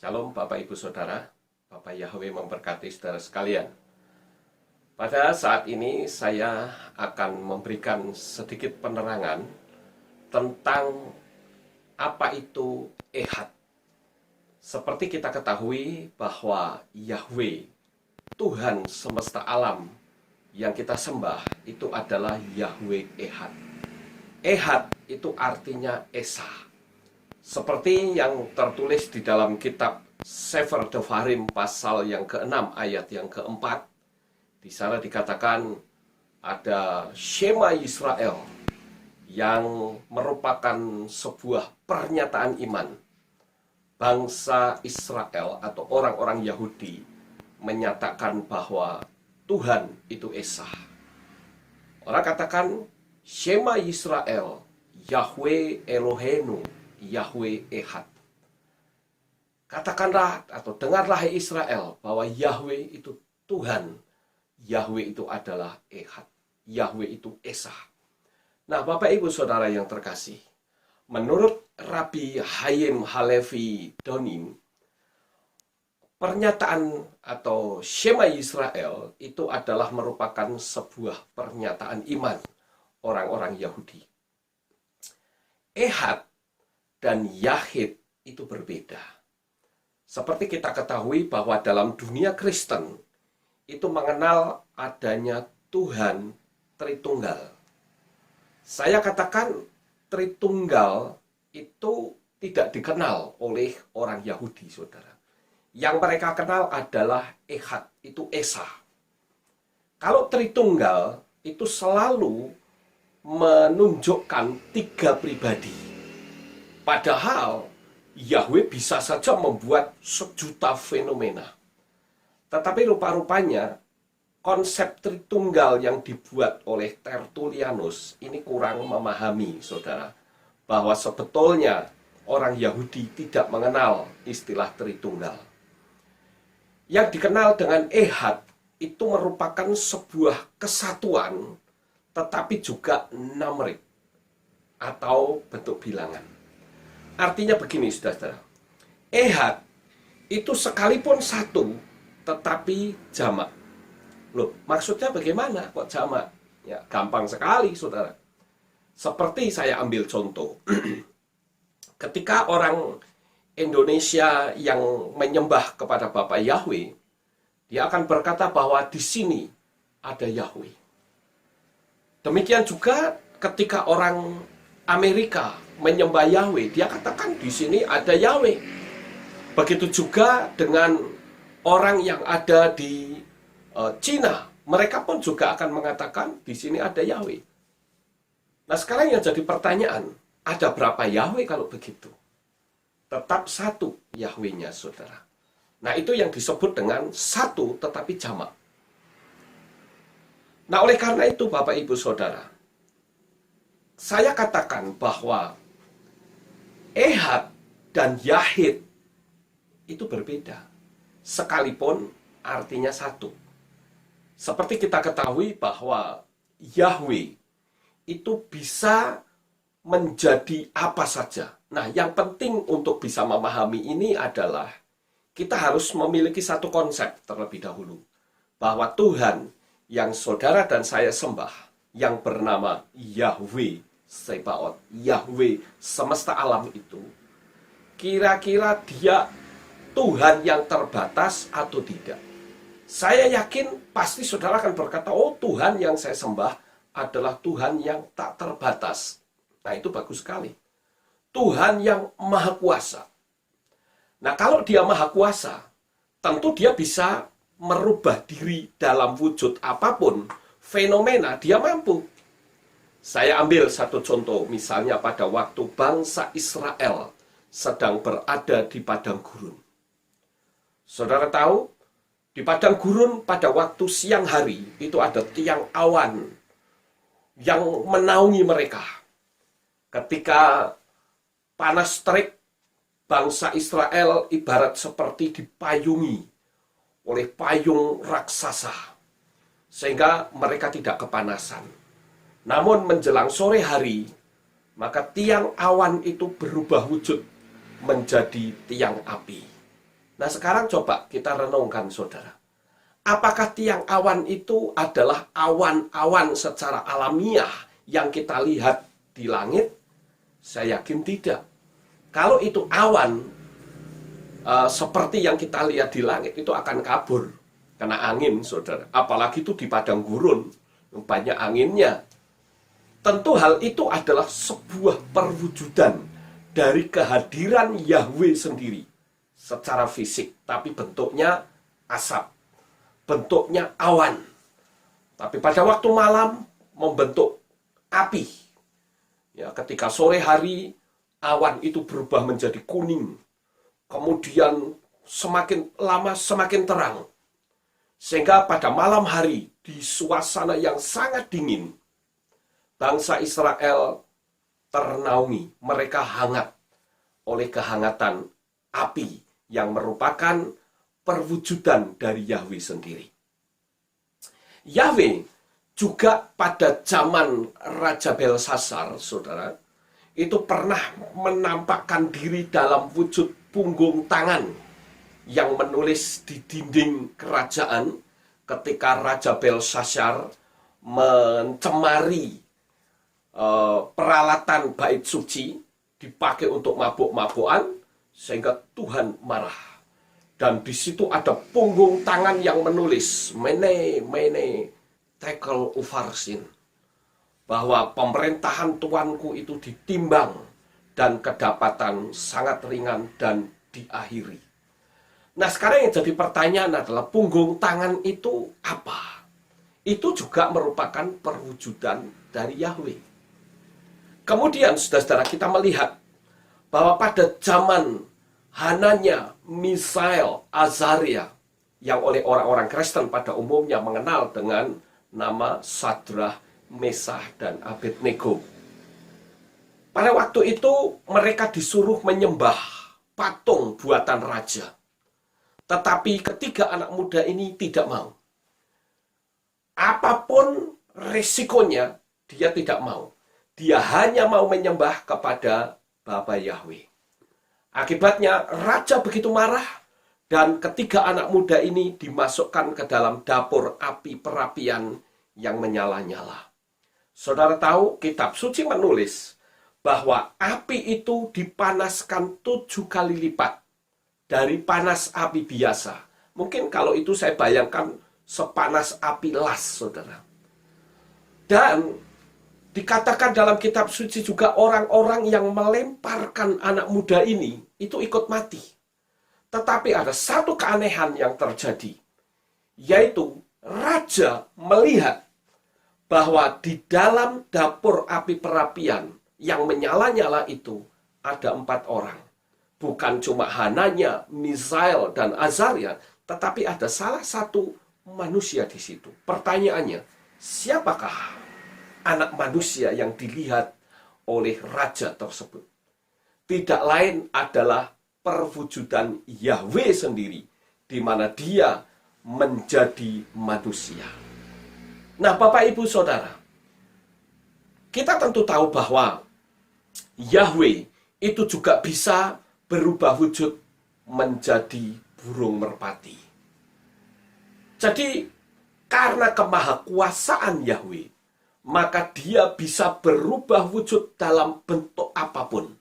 Shalom Bapak Ibu Saudara, Bapak Yahweh memberkati saudara sekalian. Pada saat ini saya akan memberikan sedikit penerangan tentang apa itu Ehad. Seperti kita ketahui bahwa Yahweh, Tuhan semesta alam yang kita sembah, itu adalah Yahweh Ehad. Ehad itu artinya Esa. Seperti yang tertulis di dalam kitab Sefer Devarim pasal yang ke-6 ayat yang ke-4. Di sana dikatakan ada Shema Yisrael yang merupakan sebuah pernyataan iman. Bangsa Israel atau orang-orang Yahudi menyatakan bahwa Tuhan itu Esa. Orang katakan Shema Yisrael, Yahweh Eloheinu, Yahweh Ehad. Katakanlah atau dengarlah hai Israel bahwa Yahweh itu Tuhan, Yahweh itu adalah Ehad, Yahweh itu Esa. Nah, Bapak Ibu Saudara yang terkasih, menurut Rabbi Haim Halevi Donim, pernyataan atau Shema Yisrael itu adalah merupakan sebuah pernyataan iman orang-orang Yahudi. Ehad dan Yahid itu berbeda. Seperti kita ketahui bahwa dalam dunia Kristen itu mengenal adanya Tuhan Tritunggal. Saya katakan Tritunggal itu tidak dikenal oleh orang Yahudi, saudara. Yang mereka kenal adalah Ehad, itu Esa. Kalau Tritunggal itu selalu menunjukkan tiga pribadi. Padahal Yahweh bisa saja membuat sejuta fenomena. Tetapi rupa-rupanya konsep Tritunggal yang dibuat oleh Tertullianus ini kurang memahami, saudara, bahwa sebetulnya orang Yahudi tidak mengenal istilah Tritunggal. Yang dikenal dengan Ehad itu merupakan sebuah kesatuan, tetapi juga namrik atau bentuk bilangan. Artinya begini, saudara. Ehad itu sekalipun satu, tetapi jamak. Loh, maksudnya bagaimana kok jamak? Ya, gampang sekali, saudara. Seperti saya ambil contoh. Ketika orang Indonesia yang menyembah kepada Bapa Yahweh, dia akan berkata bahwa di sini ada Yahweh. Demikian juga ketika orang Amerika menyembah Yahweh, dia katakan di sini ada Yahweh. Begitu juga dengan orang yang ada di Cina, mereka pun juga akan mengatakan di sini ada Yahweh. Nah, sekarang yang jadi pertanyaan, ada berapa Yahweh kalau begitu? Tetap satu Yahwehnya, saudara. Nah, itu yang disebut dengan satu tetapi jamak. Nah, oleh karena itu Bapak Ibu Saudara, saya katakan bahwa Ehad dan Yahid itu berbeda, sekalipun artinya satu. Seperti kita ketahui bahwa Yahweh itu bisa menjadi apa saja. Nah, yang penting untuk bisa memahami ini adalah kita harus memiliki satu konsep terlebih dahulu, bahwa Tuhan yang saudara dan saya sembah, yang bernama Yahweh Sebaot, Yahweh semesta alam itu, kira-kira dia Tuhan yang terbatas atau tidak? Saya yakin pasti saudara akan berkata, oh, Tuhan yang saya sembah adalah Tuhan yang tak terbatas. Nah, itu bagus sekali. Tuhan yang maha kuasa. Nah, kalau dia maha kuasa, tentu dia bisa merubah diri dalam wujud apapun, fenomena dia mampu. Saya ambil satu contoh, misalnya pada waktu bangsa Israel sedang berada di padang gurun. Saudara tahu, di padang gurun pada waktu siang hari itu ada tiang awan yang menaungi mereka. Ketika panas terik, bangsa Israel ibarat seperti dipayungi oleh payung raksasa, sehingga mereka tidak kepanasan. Namun menjelang sore hari, maka tiang awan itu berubah wujud menjadi tiang api. Nah, sekarang coba kita renungkan, saudara. Apakah tiang awan itu adalah awan-awan secara alamiah yang kita lihat di langit? Saya yakin tidak. Kalau itu awan, seperti yang kita lihat di langit, itu akan kabur. Kena angin, saudara. Apalagi itu di padang gurun, banyak anginnya. Tentu hal itu adalah sebuah perwujudan dari kehadiran Yahweh sendiri secara fisik, tapi bentuknya asap, bentuknya awan. Tapi pada waktu malam membentuk api. Ya, ketika sore hari awan itu berubah menjadi kuning. Kemudian semakin lama semakin terang. Sehingga pada malam hari di suasana yang sangat dingin, bangsa Israel ternaungi, mereka hangat oleh kehangatan api yang merupakan perwujudan dari Yahweh sendiri. Yahweh juga pada zaman Raja Belsasar, saudara, itu pernah menampakkan diri dalam wujud punggung tangan yang menulis di dinding kerajaan ketika Raja Belsasar mencemari peralatan bait suci dipakai untuk mabuk-mabukan sehingga Tuhan marah. Dan di situ ada punggung tangan yang menulis Mene Mene Tekel Ufarsin, bahwa pemerintahan Tuanku itu ditimbang dan kedapatan sangat ringan dan diakhiri. Nah, sekarang yang jadi pertanyaan adalah punggung tangan itu apa? Itu juga merupakan perwujudan dari Yahweh. Kemudian saudara-saudara kita melihat bahwa pada zaman Hananya, Misael, Azaria, yang oleh orang-orang Kristen pada umumnya mengenal dengan nama Sadrah, Mesah, dan Abednego. Pada waktu itu mereka disuruh menyembah patung buatan raja. Tetapi ketiga anak muda ini tidak mau. Apapun resikonya, dia tidak mau. Dia hanya mau menyembah kepada Bapa Yahweh. Akibatnya raja begitu marah dan ketiga anak muda ini dimasukkan ke dalam dapur api perapian yang menyala-nyala. Saudara tahu, kitab suci menulis bahwa api itu dipanaskan 7 kali lipat dari panas api biasa. Mungkin kalau itu saya bayangkan sepanas api las, saudara. Dan dikatakan dalam kitab suci juga orang-orang yang melemparkan anak muda ini itu ikut mati. Tetapi ada satu keanehan yang terjadi, yaitu raja melihat bahwa di dalam dapur api perapian yang menyala-nyala itu ada 4 orang. Bukan cuma Hananya, Misael, dan Azaria, tetapi ada salah satu manusia di situ. Pertanyaannya, siapakah anak manusia yang dilihat oleh raja tersebut? Tidak lain adalah perwujudan Yahweh sendiri, di mana dia menjadi manusia. Nah, Bapak Ibu Saudara, kita tentu tahu bahwa Yahweh itu juga bisa berubah wujud menjadi burung merpati. Jadi, karena kemahakuasaan Yahweh, maka dia bisa berubah wujud dalam bentuk apapun.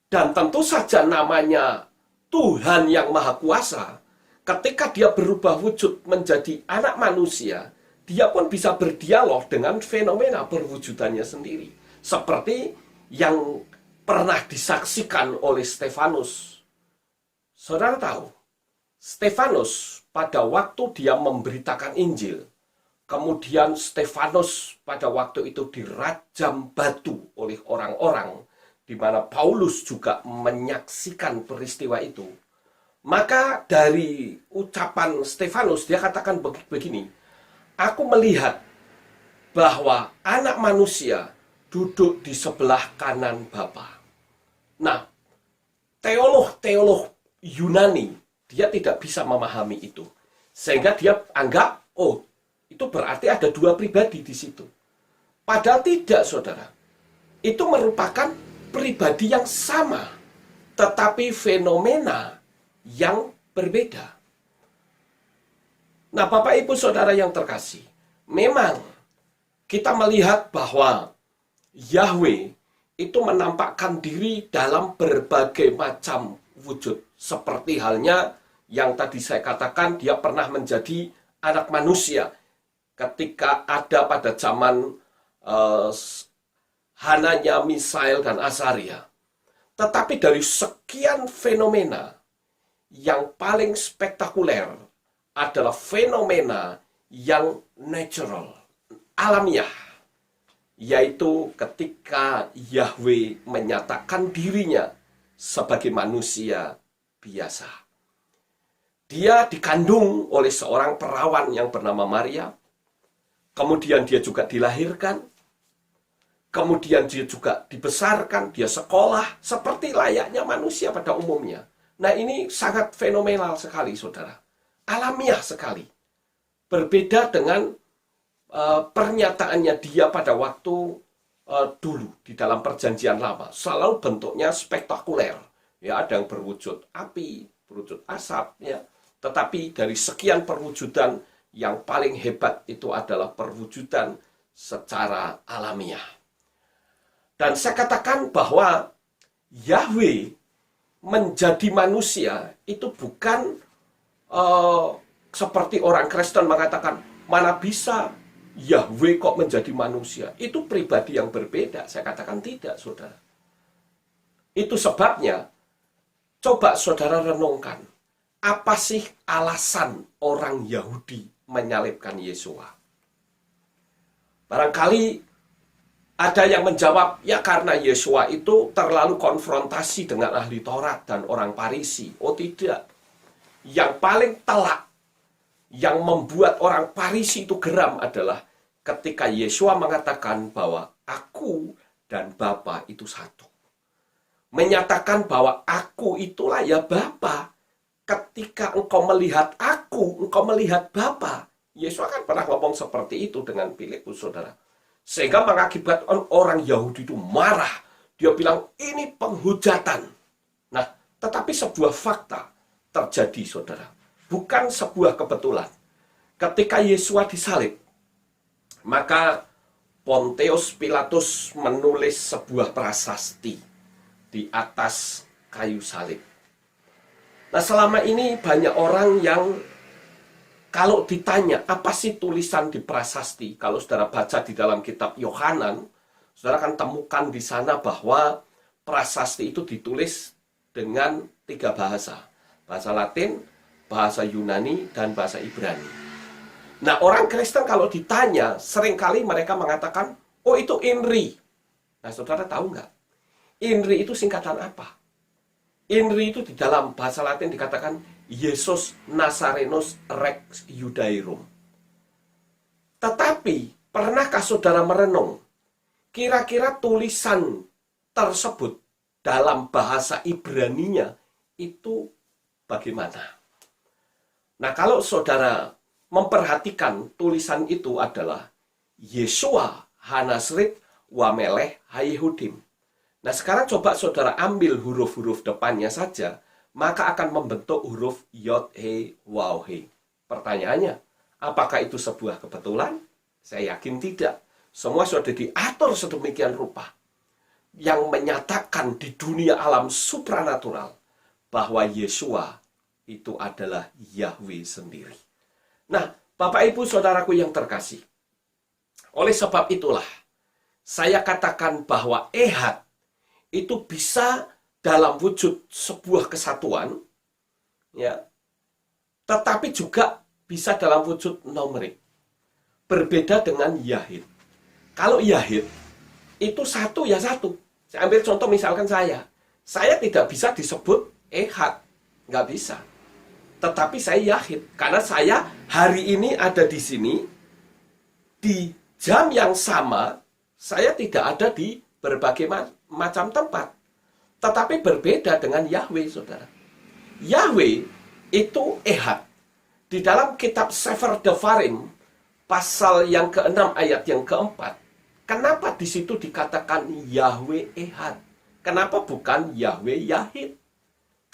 Dan tentu saja namanya Tuhan yang Maha Kuasa, ketika dia berubah wujud menjadi anak manusia, dia pun bisa berdialog dengan fenomena perwujudannya sendiri. Seperti yang pernah disaksikan oleh Stefanus. Saudara tahu, Stefanus pada waktu dia memberitakan Injil, kemudian Stefanus pada waktu itu dirajam batu oleh orang-orang, di mana Paulus juga menyaksikan peristiwa itu. Maka dari ucapan Stefanus, dia katakan begini, aku melihat bahwa anak manusia duduk di sebelah kanan Bapa. Nah, teolog-teolog Yunani, dia tidak bisa memahami itu. Sehingga dia anggap, oh, itu berarti ada 2 pribadi di situ. Padahal tidak, saudara. Itu merupakan pribadi yang sama, tetapi fenomena yang berbeda. Nah, Bapak Ibu Saudara yang terkasih, memang kita melihat bahwa Yahweh itu menampakkan diri dalam berbagai macam wujud. Seperti halnya yang tadi saya katakan, dia pernah menjadi anak manusia ketika ada pada zaman Hananya, Misael, dan Azaria. Tetapi dari sekian fenomena, yang paling spektakuler adalah fenomena yang natural, alamiah, yaitu ketika Yahweh menyatakan dirinya sebagai manusia biasa. Dia dikandung oleh seorang perawan yang bernama Maria, kemudian dia juga dilahirkan, kemudian dia juga dibesarkan, dia sekolah, seperti layaknya manusia pada umumnya. Nah, ini sangat fenomenal sekali, saudara. Alamiah sekali. Berbeda dengan pernyataannya dia pada waktu dulu di dalam perjanjian lama. Selalu bentuknya spektakuler. Ya, ada yang berwujud api, berwujud asap, ya. Tetapi dari sekian perwujudan, yang paling hebat itu adalah perwujudan secara alamiah. Dan saya katakan bahwa Yahweh menjadi manusia itu bukan seperti orang Kristen mengatakan, mana bisa Yahweh kok menjadi manusia. Itu pribadi yang berbeda. Saya katakan tidak, saudara. Itu sebabnya, coba saudara renungkan, apa sih alasan orang Yahudi menyalibkan Yesua? Barangkali ada yang menjawab, ya karena Yesua itu terlalu konfrontasi dengan ahli Taurat dan orang Farisi. Oh tidak. Yang paling telak, yang membuat orang Farisi itu geram adalah ketika Yesua mengatakan bahwa aku dan Bapa itu satu. Menyatakan bahwa aku itulah ya Bapa. Ketika engkau melihat aku, engkau melihat Bapa. Yesus kan pernah ngomong seperti itu dengan Filipus, saudara. Sehingga mengakibatkan orang Yahudi itu marah. Dia bilang, ini penghujatan. Nah, tetapi sebuah fakta terjadi, saudara. Bukan sebuah kebetulan. Ketika Yesua disalib, maka Pontius Pilatus menulis sebuah prasasti di atas kayu salib. Nah, selama ini banyak orang yang kalau ditanya, apa sih tulisan di prasasti? Kalau saudara baca di dalam kitab Yohanan, saudara akan temukan di sana bahwa prasasti itu ditulis dengan 3 bahasa. Bahasa Latin, bahasa Yunani, dan bahasa Ibrani. Nah, orang Kristen kalau ditanya, seringkali mereka mengatakan, oh itu INRI. Nah, saudara tahu nggak? INRI itu singkatan apa? INRI itu di dalam bahasa Latin dikatakan Yesus Nazarenus Rex Judaeorum. Tetapi, pernahkah saudara merenung, kira-kira tulisan tersebut dalam bahasa Ibraninya itu bagaimana? Nah, kalau saudara memperhatikan tulisan itu adalah Yeshua Hanasrit Wamelech Hayehudim. Nah, sekarang coba saudara ambil huruf-huruf depannya saja, maka akan membentuk huruf Yod, He, Waw, He. Pertanyaannya, apakah itu sebuah kebetulan? Saya yakin tidak. Semua sudah diatur sedemikian rupa. Yang menyatakan di dunia alam supranatural bahwa Yesua itu adalah Yahweh sendiri. Nah, Bapak Ibu Saudaraku yang terkasih, oleh sebab itulah, saya katakan bahwa Ehad itu bisa dalam wujud sebuah kesatuan, ya, tetapi juga bisa dalam wujud numerik. Berbeda dengan Yahid. Kalau Yahid itu satu ya satu. Saya ambil contoh misalkan saya tidak bisa disebut Ehad, nggak bisa. Tetapi saya Yahid karena saya hari ini ada di sini di jam yang sama. Saya tidak ada di berbagai macam tempat. Tetapi berbeda dengan Yahweh, saudara. Yahweh itu Ehad. Di dalam kitab Sefer Devarim, pasal yang ke-6 ayat yang ke-4, kenapa di situ dikatakan Yahweh Ehad? Kenapa bukan Yahweh Yahid?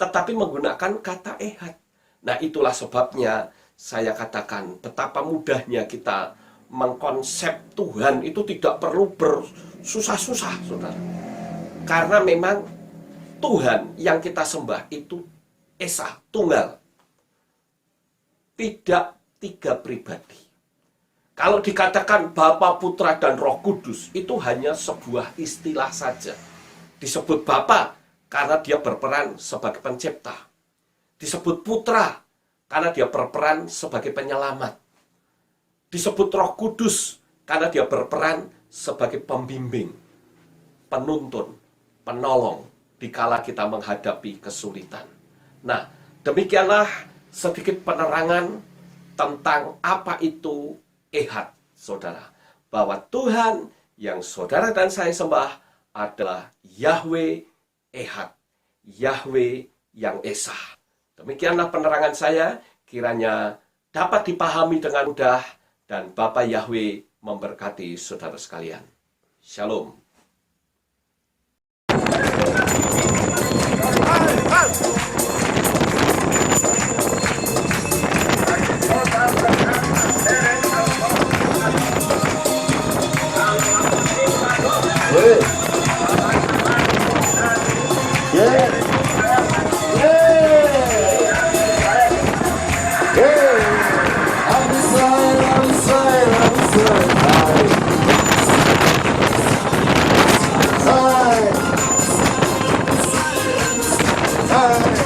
Tetapi menggunakan kata Ehad. Nah, itulah sebabnya saya katakan betapa mudahnya kita mengkonsep Tuhan itu tidak perlu bersusah-susah, saudara. Karena memang Tuhan yang kita sembah itu Esa, tunggal. Tidak tiga pribadi. Kalau dikatakan Bapa, Putra, dan Roh Kudus, itu hanya sebuah istilah saja. Disebut Bapa karena dia berperan sebagai pencipta. Disebut Putra karena dia berperan sebagai penyelamat. Disebut Roh Kudus karena dia berperan sebagai pembimbing, penuntun, penolong dikala kita menghadapi kesulitan. Nah, demikianlah sedikit penerangan tentang apa itu Ehad, saudara. Bahwa Tuhan yang saudara dan saya sembah adalah Yahweh Ehad, Yahweh yang Esa. Demikianlah penerangan saya, kiranya dapat dipahami dengan mudah, dan Bapa Yahweh memberkati saudara sekalian. Shalom. Hi.